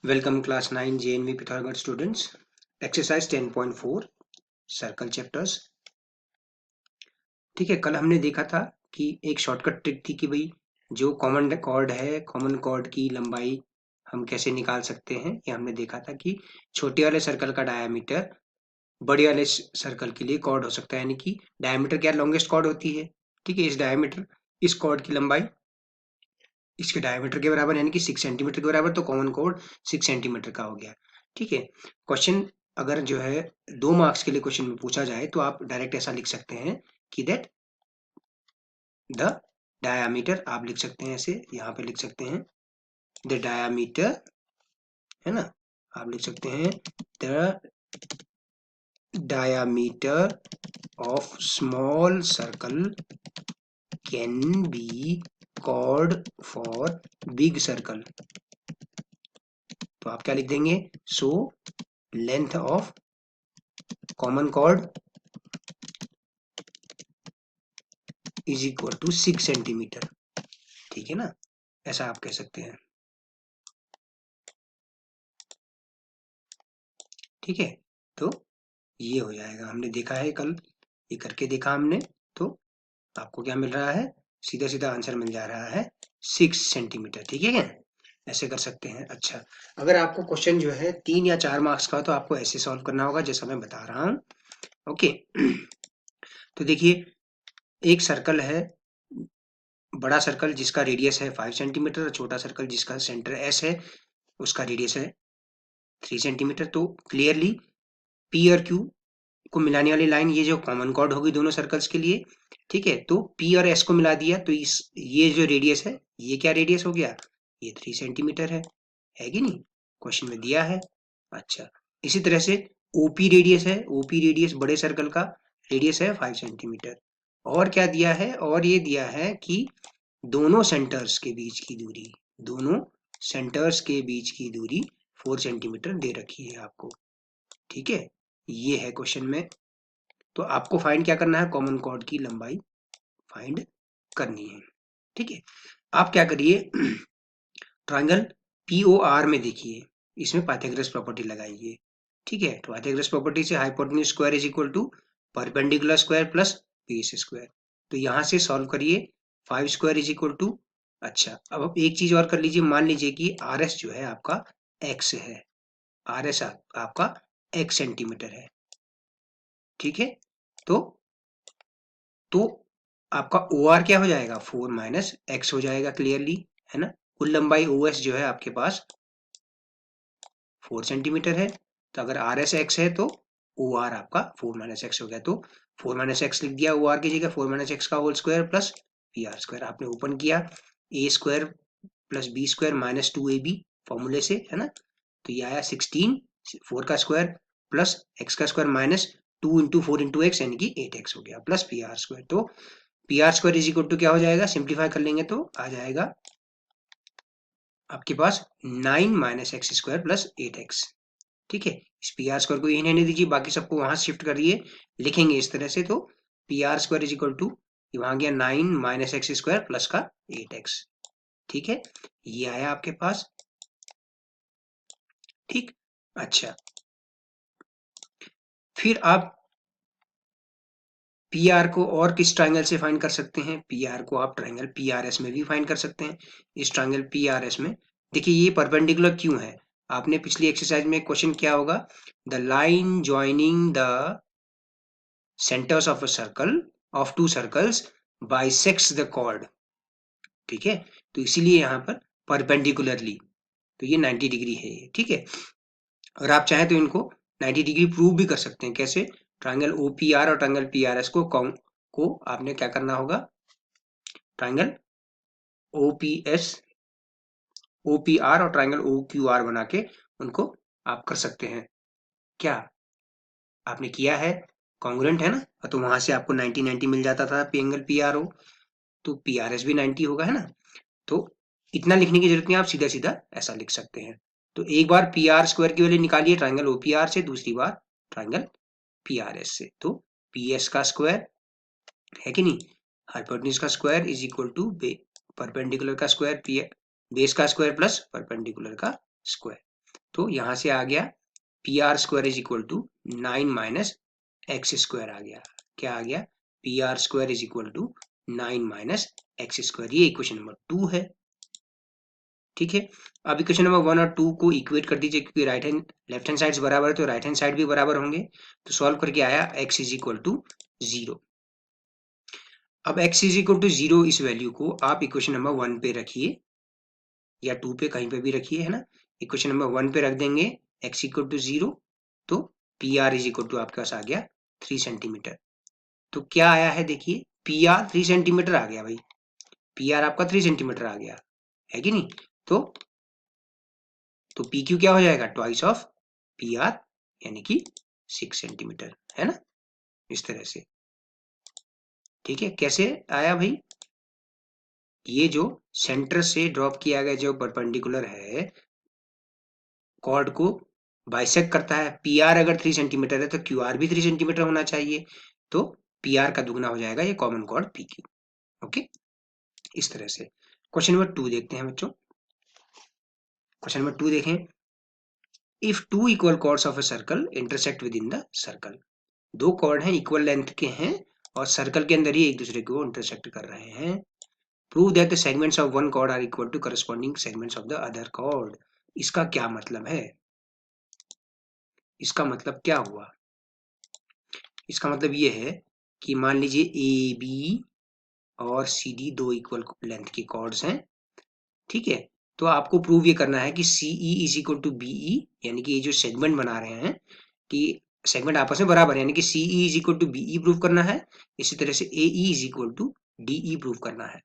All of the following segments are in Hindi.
Welcome class 9 JNV Pythagoras students. Exercise 10.4 circle chapters. ठीक है, कल हमने देखा था कि एक शॉर्टकट ट्रिक थी कि भाई जो कॉमन कॉर्ड है, कॉमन कॉर्ड की लंबाई हम कैसे निकाल सकते हैं। ये हमने देखा था कि छोटे वाले सर्कल का डायामीटर बड़े वाले सर्कल के लिए कॉर्ड हो सकता है, यानी कि डायामीटर क्या लॉन्गेस्ट कॉर्ड होती है। ठीक है, इस कॉर्ड की लंबाई इसके डायमीटर के बराबर यानी कि 6 सेंटीमीटर के बराबर, तो कॉमन कोड 6 सेंटीमीटर का हो गया। ठीक है, क्वेश्चन अगर जो है 2 मार्क्स के लिए क्वेश्चन में पूछा जाए तो आप डायरेक्ट ऐसा लिख सकते हैं कि दैट द डायामीटर, आप लिख सकते हैं ऐसे, यहाँ पे लिख सकते हैं द डायामीटर, है ना। आप लिख सकते हैं the diameter of small circle can be chord for big circle. तो आप क्या लिख देंगे, so length of common chord is equal to 6 centimetre. ठीक है ना, ऐसा आप कह सकते हैं। ठीक है, तो ये हो जाएगा। हमने देखा है कल, ये करके देखा हमने, तो आपको क्या मिल रहा है, सीधा सीधा आंसर मिल जा रहा है 6 सेंटीमीटर। ठीक है क्या, ऐसे कर सकते हैं। अच्छा, अगर आपको क्वेश्चन जो है 3 या 4 मार्क्स का, तो आपको ऐसे सॉल्व करना होगा जैसा मैं बता रहा हूँ। ओके, तो देखिए एक सर्कल है, बड़ा सर्कल जिसका रेडियस है 5 सेंटीमीटर और छोटा सर्कल जिसका सेंटर एस है उसका रेडियस है 3 सेंटीमीटर। तो क्लियरली पी और क्यू को मिलाने वाली लाइन, ये जो कॉमन कॉर्ड होगी दोनों सर्कल्स के लिए। ठीक है, तो पी और एस को मिला दिया तो इस ये जो रेडियस है, ये क्या रेडियस हो गया, ये 3 सेंटीमीटर है कि नहीं, क्वेश्चन में दिया है। अच्छा, इसी तरह से ओपी रेडियस है, ओपी रेडियस बड़े सर्कल का रेडियस है 5 सेंटीमीटर। और क्या दिया है, और ये दिया है कि दोनों सेंटर्स के बीच की दूरी, दोनों सेंटर्स के बीच की दूरी 4 सेंटीमीटर दे रखी है आपको। ठीक है, ये है क्वेश्चन में। तो आपको फाइंड क्या करना है, कॉमन कॉर्ड की लंबाई फाइंड करनी है। ठीक है, आप क्या करिए, ट्रायंगल POR में देखिए, इसमें पाइथागोरस प्रॉपर्टी लगाइए। ठीक है, तो पाइथागोरस प्रॉपर्टी से hypotenuse square is equal to perpendicular square plus base square. तो यहाँ से सॉल्व करिए, 5 स्क्वायर इज इक्वल टू, अच्छा अब आप एक चीज और कर लीजिए, मान लीजिए कि RS जो है आपका x है, RS आपका x सेंटीमीटर है। ठीक है, तो तो आपका OR क्या हो जाएगा, 4 माइनस एक्स हो जाएगा क्लियरली, है ना। कुल लंबाई OS जो है आपके पास 4 सेंटीमीटर है, तो अगर RS x है तो OR आपका 4 माइनस एक्स हो गया। तो 4 माइनस एक्स लिख दिया OR की जगह, 4 माइनस एक्स का whole square plus PR square, आपने ओपन किया, A square plus B square minus 2AB फॉर्मूले से, है ना। तो ये आया 16, 4 का स्क्वायर प्लस एक्स का square minus 2 into 4 into X यानी कि 8x हो गया प्लस PR स्क्वायर। तो PR square is equal to क्या हो जाएगा, सिंप्लीफाई कर लेंगे तो आ जाएगा आपके पास 9 minus X square plus 8x। ठीक है, इस पी आर स्क्वायर को यही रहने दीजिए, बाकी सबको वहां शिफ्ट करिए, लिखेंगे इस तरह से। तो P R square is equal to, वहां गया 9 माइनस एक्स स्क्वायर प्लस का 8x। ठीक है, ये आया आपके पास। ठीक, अच्छा फिर आप पी आर को और किस ट्राइंगल से फाइंड कर सकते हैं, पी आर को आप ट्राइंगल PRS में भी फाइंड कर सकते हैं। इस ट्राइंगल PRS में देखिए ये परपेंडिकुलर क्यों है, आपने पिछली एक्सरसाइज में क्वेश्चन किया होगा, the line joining the centers of a circle of two circles bisects the chord। ठीक है, तो इसीलिए यहाँ पर परपेंडिकुलरली, तो ये 90 डिग्री है ये। ठीक है, और आप चाहें तो इनको 90 डिग्री प्रूव भी कर सकते हैं। कैसे, ट्राइंगल OPR और ट्राइंगल PRS को आपने क्या करना होगा, ट्राइंगल OPR और ट्राइंगल OQR बना के उनको आप कर सकते हैं। क्या आपने किया है, कॉन्ग्रुएंट है ना, तो वहां से आपको 90 90 मिल जाता था एंगल PRO, तो PRS भी 90 होगा, है ना। तो इतना लिखने की जरूरत नहीं, आप सीधा सीधा ऐसा लिख सकते हैं। तो एक बार PR स्क्वायर की वैल्यू निकालिए ट्राइंगल OPR से, दूसरी बार ट्राइंगल PRS से। तो PS का स्क्वायर है कि नहीं, हाइपोटेन्यूज का square is equal to perpendicular का स्क्वायर, बेस का स्क्वायर प्लस परपेंडिकुलर का स्क्वायर। तो यहां से आ गया P R square is equal to 9 minus X square आ गया। क्या आ गया? P R square is equal to 9 minus X square. ये इक्वेशन नंबर 2 है। ठीक है, अब इक्वेशन नंबर 1 और 2 को इक्वेट कर दीजिए, क्योंकि right hand left hand side बराबर है तो राइट हैंड साइड भी बराबर होंगे। तो सॉल्व करके आया x इज इक्वल टू 0। अब x इज इक्वल टू 0 इस वैल्यू को आप इक्वेशन नंबर 1 पे रखिए या 2 पे, कहीं पे भी रखिए, है ना। इक्वेशन नंबर 1 पे रख देंगे x इक्वल टू 0, तो P R is equal to आपके पास आ गया 3 सेंटीमीटर। तो क्या आया है देखिए, पी आर 3 सेंटीमीटर आ गया भाई। पी आर आपका 3 सेंटीमीटर आ गया है कि नहीं। तो पी क्यू क्या हो जाएगा? ट्वाइस ऑफ पी आर, यानी कि 6 सेंटीमीटर, है ना, इस तरह से। ठीक है, कैसे आया भाई? ये जो सेंटर से ड्रॉप किया गया जो परपेंडिकुलर है, कॉर्ड को बाइसेक्ट करता है। पी आर अगर 3 सेंटीमीटर है तो क्यू आर भी 3 सेंटीमीटर होना चाहिए। तो पी आर का दुगना हो जाएगा ये common chord P Q. Okay, इस तरह से। क्वेश्चन नंबर 2 देखते हैं बच्चों। क्वेश्चन नंबर 2 देखें। If two equal chords of a circle intersect within the circle. दो कॉर्ड हैं, इक्वल लेंथ के हैं और सर्कल के अंदर ही एक दूसरे को इंटरसेक्ट कर रहे हैं। Prove that the segments of one chord are equal to corresponding segments of the other chord. इसका क्या मतलब है? इसका मतलब क्या हुआ? इसका मतलब ये है कि मान लीजिए ए बी और सी डी दो इक्वल लेंथ के कॉर्ड्स हैं। ठीक है, तो आपको प्रूव ये करना है कि C E is equal to B E, यानी कि ये जो सेगमेंट बना रहे हैं कि सेगमेंट आपस में बराबर है, यानी कि C E is equal to B E prove करना है। इसी तरह से A E is equal to D E prove करना है।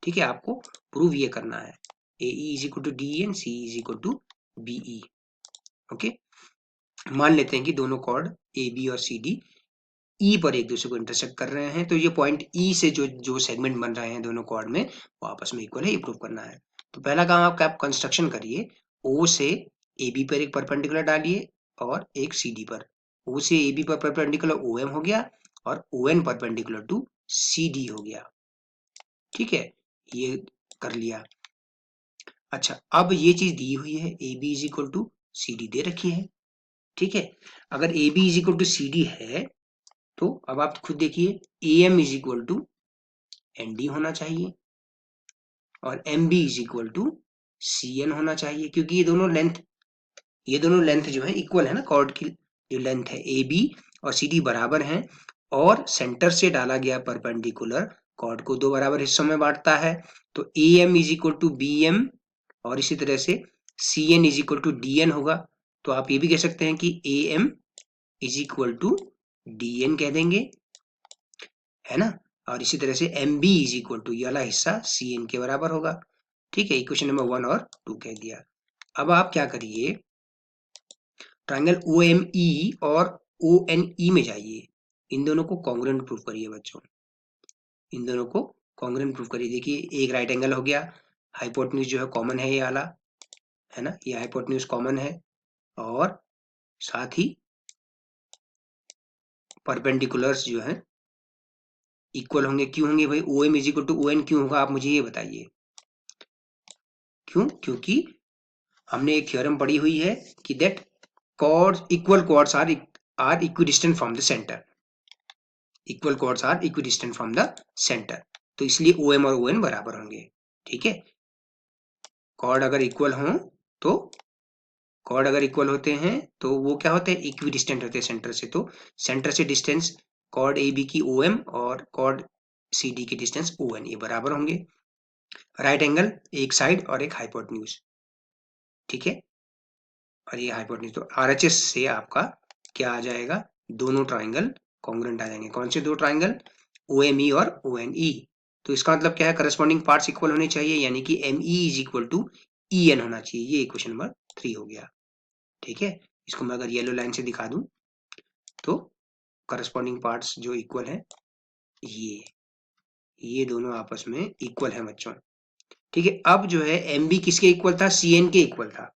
ठीक है, आपको प्रूव ये करना है A E is equal to D N, C is equal to B E. Okay, मान लेते हैं कि दोनों कॉर्ड ए बी और सी डी ई पर एक दूसरे को इंटरसेक्ट कर रहे हैं। तो ये पॉइंट ई से जो जो सेगमेंट बन रहे हैं दोनों कॉर्ड में, वो आपस में इक्वल है, ये प्रूव करना है। तो पहला काम आपका, आप कंस्ट्रक्शन करिए। ओ से ए बी पर एक परपेंडिकुलर डालिए और एक सी डी पर। ओ से ए बी पर परपेंडिकुलर ओ एम हो गया और O N perpendicular to C D हो गया। ठीक है, ये कर लिया। अच्छा, अब ये चीज दी हुई है, A B is equal to C D दे रखी है। ठीक है, अगर A B is equal to C D है तो अब आप खुद देखिए, A M is equal to N D होना चाहिए और M B is equal to C N होना चाहिए, क्योंकि ये दोनों लेंथ जो है इक्वल है ना। कॉर्ड की जो लेंथ है ए बी और सी डी बराबर हैं और सेंटर से डाला गया परपेंडिकुलर कॉर्ड को दो बराबर हिस्सों में बांटता है। तो A M is equal to B M और इसी तरह से C N is equal to D N होगा। तो आप ये भी कह सकते हैं कि A M is equal to D N कह देंगे, है ना। और इसी तरह से M B is equal to ये वाला हिस्सा सी एन के बराबर होगा। ठीक है, इक्वेशन नंबर 1 और 2 कह दिया। अब आप क्या करिए, ट्राइंगल ओ एम ई और ओ एन ई में जाइए। इन दोनों को कॉन्ग्रुएंट प्रूफ करिए बच्चों। इन दोनों को कॉन्ग्रुएंट प्रूफ करिए। देखिए, एक राइट एंगल हो गया, हाइपोटेन्यूज जो है कॉमन है ये वाला, है ना, ये हाइपोटेन्यूज कॉमन है और साथ ही परपेंडिकुलर्स जो है इक्वल होंगे। क्यों होंगे भाई? O M is equal to O N क्यों होगा, आप मुझे ये बताइए। क्यों? क्योंकि हमने एक थ्योरम पढ़ी हुई है कि that chords equal chords are equidistant from the center। Equal chords are equidistant from the center, तो इसलिए OM और ON बराबर होंगे। ठीक है, कॉर्ड अगर इक्वल हों तो कॉर्ड अगर इक्वल होते हैं तो वो क्या होते हैं? इक्विडिस्टेंट होते हैं सेंटर से। तो सेंटर से डिस्टेंस कॉर्ड ए बी की OM और कॉर्ड सी डी की डिस्टेंस ON, ये बराबर होंगे। राइट एंगल एक साइड और एक हाइपोटेन्यूज। ठीक है, और ये हाइपोटेन्यूज, तो आरएचएस से आपका क्या आ जाएगा? दोनों ट्राइंगल कॉन्ग्रुएंट आ जाएंगे। कौन से दो ट्राइंगल? OME और ONE। तो इसका मतलब क्या है? करस्पॉन्डिंग पार्ट्स इक्वल होने चाहिए, यानी कि ME is equal to EN होना चाहिए। ये इक्वेशन नंबर 3 हो गया। ठीक है, इसको मैं अगर येलो लाइन से दिखा दूं तो करस्पॉन्डिंग पार्ट्स जो इक्वल है, ये दोनों आपस में इक्वल है बच्चों। ठीक है, अब जो है MB किसके इक्वल था? CN के इक्वल था।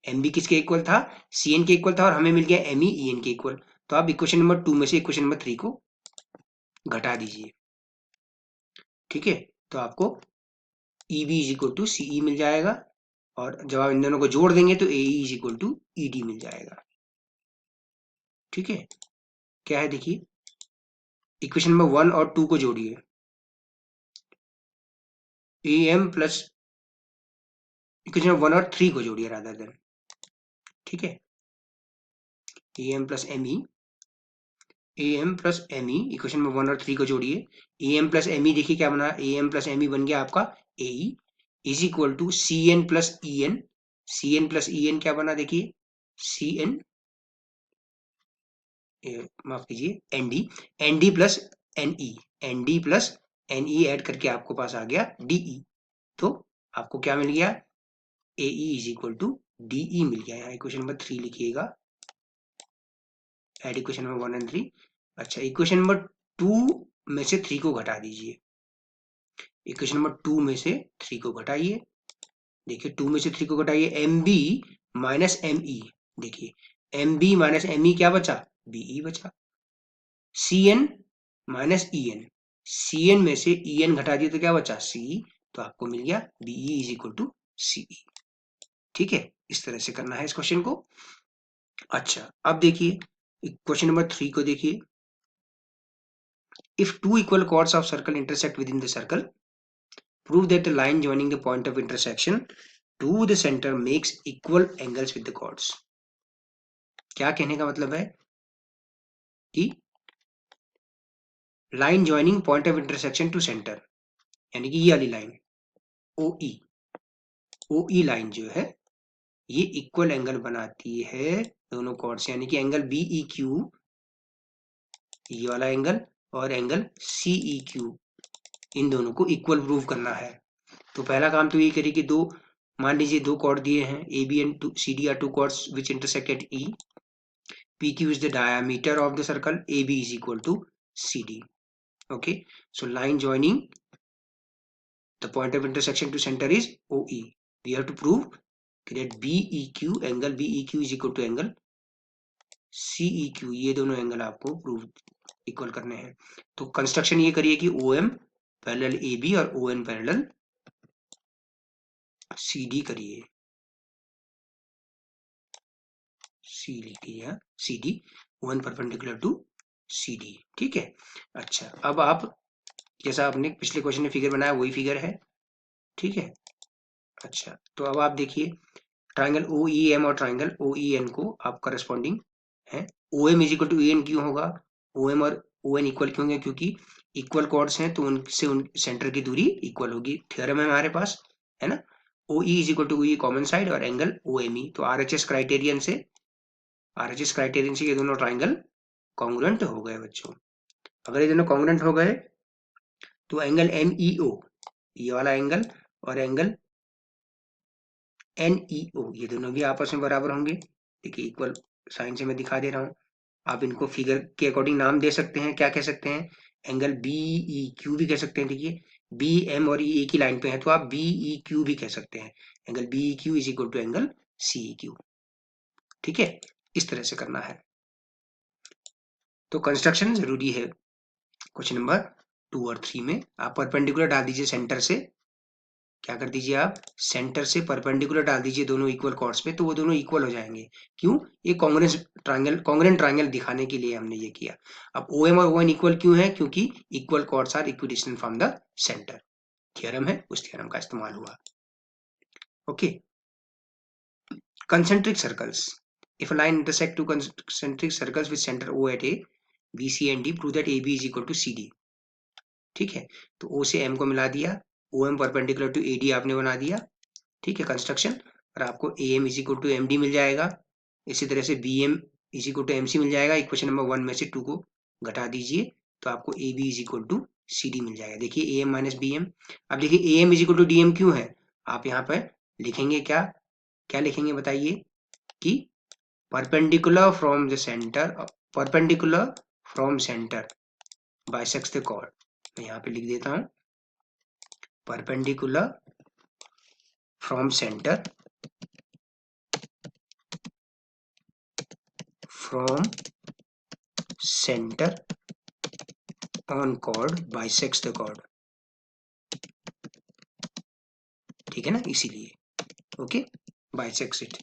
MB किसके इक्वल था? CN के इक्वल था और हमें मिल गया ME EN के इक्वल। तो आप इक्वेशन नंबर 2 में से इक्वेशन नंबर 3 को घटा दीजिए। ठीक है, तो आपको EB is equal to CE मिल जाएगा और जब आप इन दोनों को जोड़ देंगे तो AE is equal to ED मिल जाएगा। ठीक है, क्या है देखिए, इक्वेशन नंबर 1 और 2 को जोड़िए, AM प्लस इक्वेशन नंबर 1 और 3 को जोड़िए रादर देन। ठीक है, AM plus ME, AM plus ME equation number 1 और 3 को जोड़िए। AM प्लस ME देखिए क्या बना, AM प्लस ME बन गया आपका AE is equal to CN plus EN। CN plus EN क्या बना देखिए, CN माफ कीजिए ND, ND plus NE, ND plus NE add करके आपको पास आ गया DE। तो आपको क्या मिल गया, AE is equal to DE मिल गया। यहाँ इक्वेशन नंबर 3 लिखिएगा, एड इक्वेशन नंबर 1 एंड 3। अच्छा, इक्वेशन नंबर 2 में से 3 को घटा दीजिए, इक्वेशन नंबर 2 में से 3 को घटाइए। देखिए 2 में से 3 को घटाइए, MB माइनस ME, देखिए MB माइनस ME क्या बचा, BE बचा। CN माइनस EN, CN में से EN घटा दिए तो क्या बचा, CE, तो आपको मिल गया BE is equal to CE। ठीक है, इस तरह से करना है इस क्वेश्चन को। अच्छा, अब देखिए क्वेश्चन नंबर 3 को देखिए, if two equal chords of circle intersect within the circle, prove that the line joining the point of intersection to the center makes equal angles with the chords। क्या कहने का मतलब है कि line joining point of intersection to centre, यानी कि ये वाली लाइन OE लाइन जो है ये इक्वल एंगल बनाती है दोनों कॉर्ड से, यानी कि एंगल BEQ, ये वाला एंगल, और एंगल CEQ, इन दोनों को इक्वल प्रूव करना है। तो पहला काम तो ये करिए कि दो, मान लीजिए दो कॉर्ड दिए हैं AB and CD are two chords which intersect at E। PQ is the diameter of the circle, AB is equal to CD। Okay, so line joining the point of intersection to center is OE। We have to prove that BEQ, angle BEQ is equal to angle CEQ, ये दोनों एंगल आपको प्रूव इक्वल करने हैं। तो कंस्ट्रक्शन ये करिए कि OM पैरेलल AB और ON पैरेलल CD करिए, C लिख दिया, CD, ON perpendicular to CD। ठीक है, अच्छा अब आप जैसा आपने पिछले क्वेश्चन में फिगर बनाया वही फिगर है। ठीक है, अच्छा तो अब आप देखिए ट्राइंगल OEM और ट्राइंगल OEN को आप करस्पॉन्डिंग है, OM is equal to EN क्यों होगा, OM और ON इक्वल क्यों होंगे, क्योंकि इक्वल कॉर्ड्स हैं तो उनसे उन सेंटर की दूरी इक्वल होगी, थ्योरम है हमारे पास, है ना। OE is equal to OE common side और एंगल OME, तो RHS क्राइटेरियन से ये दोनों ट्राइंगल कॉन्ग्रुएंट हो गए बच्चों। अगर ये दोनों कॉन्ग्रुएंट हो गए तो एंगल MEO, ये वाला एंगल, और एंगल NEO, ये दोनों भी आपस में बराबर होंगे। देखिए इक्वल साइन से मैं दिखा दे रहा हूँ, आप इनको फिगर के अकॉर्डिंग नाम दे सकते हैं, क्या कह सकते हैं, एंगल BEQ भी कह सकते हैं। देखिए BM और E एक ही लाइन पे है तो आप BEQ भी कह सकते हैं, angle BEQ is equal to angle CEQ। ठीक है, इस तरह से करना है। तो कंस्ट्रक्शन जरूरी है क्वेश्चन नंबर 2 और 3 में। आप परपेंडिकुलर डाल दीजिए सेंटर से, क्या कर दीजिए आप सेंटर से परपेंडिकुलर डाल दीजिए दोनों इक्वल कॉर्ड्स पे, तो वो दोनों इक्वल हो जाएंगे। क्यों, ये कॉन्ग्रुएंट ट्रायंगल दिखाने के लिए हमने ये किया। अब OM और ON इक्वल क्यों है, क्योंकि equal chords are equidistant from the centre, theorem है, उस थ्योरम का इस्तेमाल हुआ। Okay, concentric circles, if a line intersect two concentric circles with center O at A, BC and D, prove that AB is equal to CD। ठीक है, तो O से M को मिला दिया, OM परपेंडिकुलर टू AD आपने बना दिया। ठीक है, कंस्ट्रक्शन, और आपको AM is equal to MD मिल जाएगा। इसी तरह से BM is equal to MC मिल जाएगा। इक्वेशन नंबर 1 में से 2 को घटा दीजिए तो आपको AB is equal to CD मिल जाएगा। देखिए AM माइनस BM, अब देखिए AM is equal to DM क्यों है, आप यहाँ पर लिखेंगे क्या, क्या लिखेंगे बताइए, कि perpendicular from the centre, perpendicular from centre bisects the chord. मैं यहाँ पे लिख देता हूँ, perpendicular from centre, from centre on chord bisects the chord. ठीक है ना, इसीलिए ओके, बाइसेक्स इट।